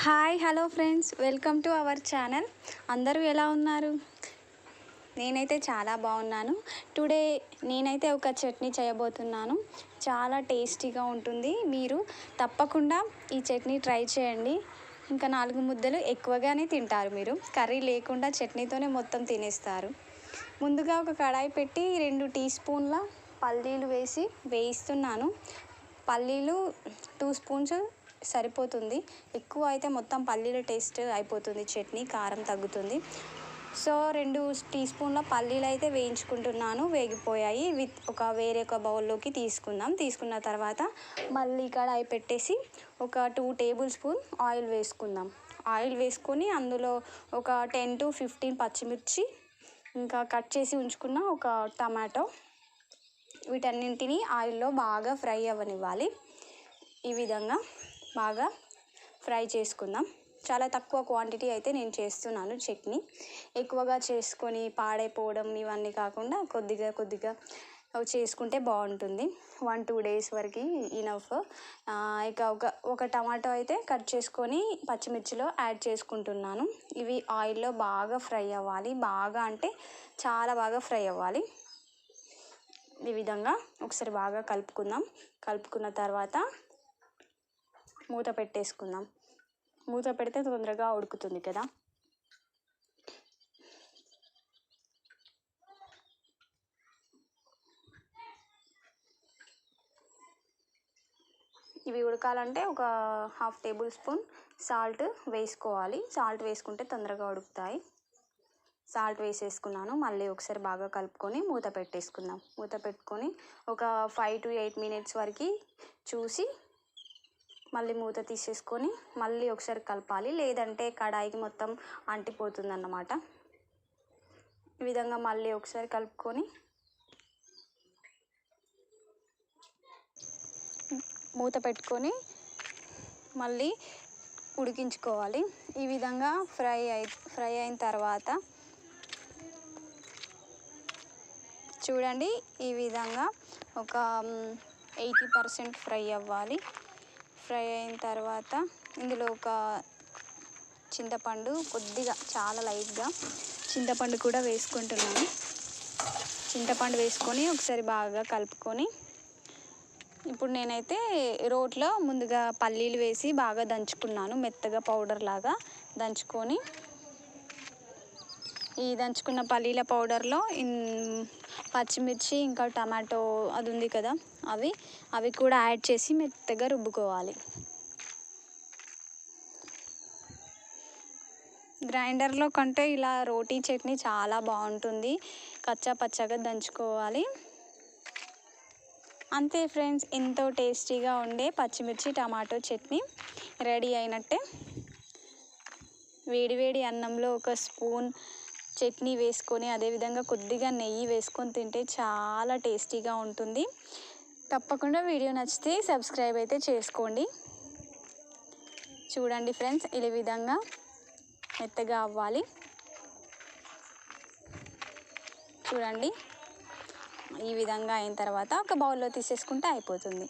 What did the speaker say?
Hi hello friends, welcome to our channel. అందరూ ఎలా ఉన్నారు? నేనైతే చాలా బాగున్నాను. టుడే నేనైతే ఒక చట్నీ చేయబోతున్నాను. చాలా టేస్టీగా ఉంటుంది. మీరు తప్పకుండా ఈ చట్నీ ట్రై చేయండి. ఇంకా 4 ముద్దలు ఎక్కువగానే తింటారు. మీరు కర్రీ లేకుండా చట్నీతోనే మొత్తం తినేస్తారు. ముందుగా ఒక కడాయి పెట్టి 2 టీ స్పూన్ల పల్లీలు వేసి వేయిస్తున్నాను. పల్లీలు 2 స్పూన్స్ సరిపోతుంది. ఎక్కువ అయితే మొత్తం పల్లీల టేస్ట్ అయిపోతుంది, చట్నీ కారం తగ్గుతుంది. సో 2 టీ స్పూన్ల పల్లీలు అయితే వేయించుకుంటున్నాను. వేగిపోయాయి. వేరే ఒక బౌల్లోకి తీసుకున్న తర్వాత మళ్ళీ కడాయి పెట్టేసి ఒక 2 టేబుల్ స్పూన్ ఆయిల్ వేసుకుందాం. ఆయిల్ వేసుకొని అందులో ఒక 10 to 15 పచ్చిమిర్చి, ఇంకా కట్ చేసి ఉంచుకున్న ఒక టమాటో, వీటన్నింటినీ ఆయిల్లో బాగా ఫ్రై అవ్వనివ్వాలి. ఈ విధంగా బాగా ఫ్రై చేసుకుందాం. చాలా తక్కువ క్వాంటిటీ అయితే నేను చేస్తున్నాను చట్నీ. ఎక్కువగా చేసుకొని పాడైపోవడం ఇవన్నీ కాకుండా కొద్దిగా చేసుకుంటే బాగుంటుంది. 1-2 days వరకు ఇనఫ్. ఇక ఒక టమాటో అయితే కట్ చేసుకొని పచ్చిమిర్చిలో యాడ్ చేసుకుంటున్నాను. ఇవి ఆయిల్లో బాగా ఫ్రై అవ్వాలి. బాగా అంటే చాలా బాగా ఫ్రై అవ్వాలి. ఈ విధంగా ఒకసారి బాగా కలుపుకున్న తర్వాత మూత పెట్టేసుకుందాం. మూత పెడితే తొందరగా ఉడుకుతుంది కదా. ఇవి ఉడకాలంటే ఒక 1/2 టేబుల్ స్పూన్ సాల్ట్ వేసుకోవాలి. సాల్ట్ వేసుకుంటే తొందరగా ఉడుకుతాయి. సాల్ట్ వేసేసుకున్నాను. మళ్ళీ ఒకసారి బాగా కలుపుకొని మూత పెట్టేసుకుందాం. మూత పెట్టుకొని ఒక 5 to 8 minutes వరకు చూసి మళ్ళీ మూత తీసేసుకొని మళ్ళీ ఒకసారి కలపాలి. లేదంటే కడాయికి మొత్తం అంటిపోతుంది అన్నమాట. ఈ విధంగా మళ్ళీ ఒకసారి కలుపుకొని మూత పెట్టుకొని మళ్ళీ ఉడికించుకోవాలి. ఈ విధంగా ఫ్రై అయిన తర్వాత చూడండి, ఈ విధంగా ఒక 80% ఫ్రై అవ్వాలి. ఫ్రై అయిన తర్వాత ఇందులో ఒక చింతపండు, కొద్దిగా చాలా లైట్గా చింతపండు కూడా వేసుకుంటున్నాను. చింతపండు వేసుకొని ఒకసారి బాగా కలుపుకొని ఇప్పుడు నేనైతే రోట్లో ముందుగా పల్లీలు వేసి బాగా దంచుకున్నాను. మెత్తగా పౌడర్ లాగా దంచుకొని ఈ దంచుకున్న పల్లీల పౌడర్లో పచ్చిమిర్చి ఇంకా టమాటో అది ఉంది కదా, అవి కూడా యాడ్ చేసి మెత్తగా రుబ్బుకోవాలి. గ్రైండర్లో కంటే ఇలా రోటీ చట్నీ చాలా బాగుంటుంది. కచ్చా పచ్చగా దంచుకోవాలి. అంతే ఫ్రెండ్స్, ఎంతో టేస్టీగా ఉండే పచ్చిమిర్చి టమాటో చట్నీ రెడీ అయినట్టే. వేడివేడి అన్నంలో ఒక స్పూన్ చట్నీ వేసుకొని అదేవిధంగా కొద్దిగా నెయ్యి వేసుకొని తింటే చాలా టేస్టీగా ఉంటుంది. తప్పకుండా వీడియో నచ్చితే సబ్స్క్రైబ్ అయితే చేసుకోండి. చూడండి ఫ్రెండ్స్, ఈ విధంగా మెత్తగా అవ్వాలి. చూడండి, ఈ విధంగా అయిన తర్వాత ఒక బౌల్లో తీసేసుకుంటే అయిపోతుంది.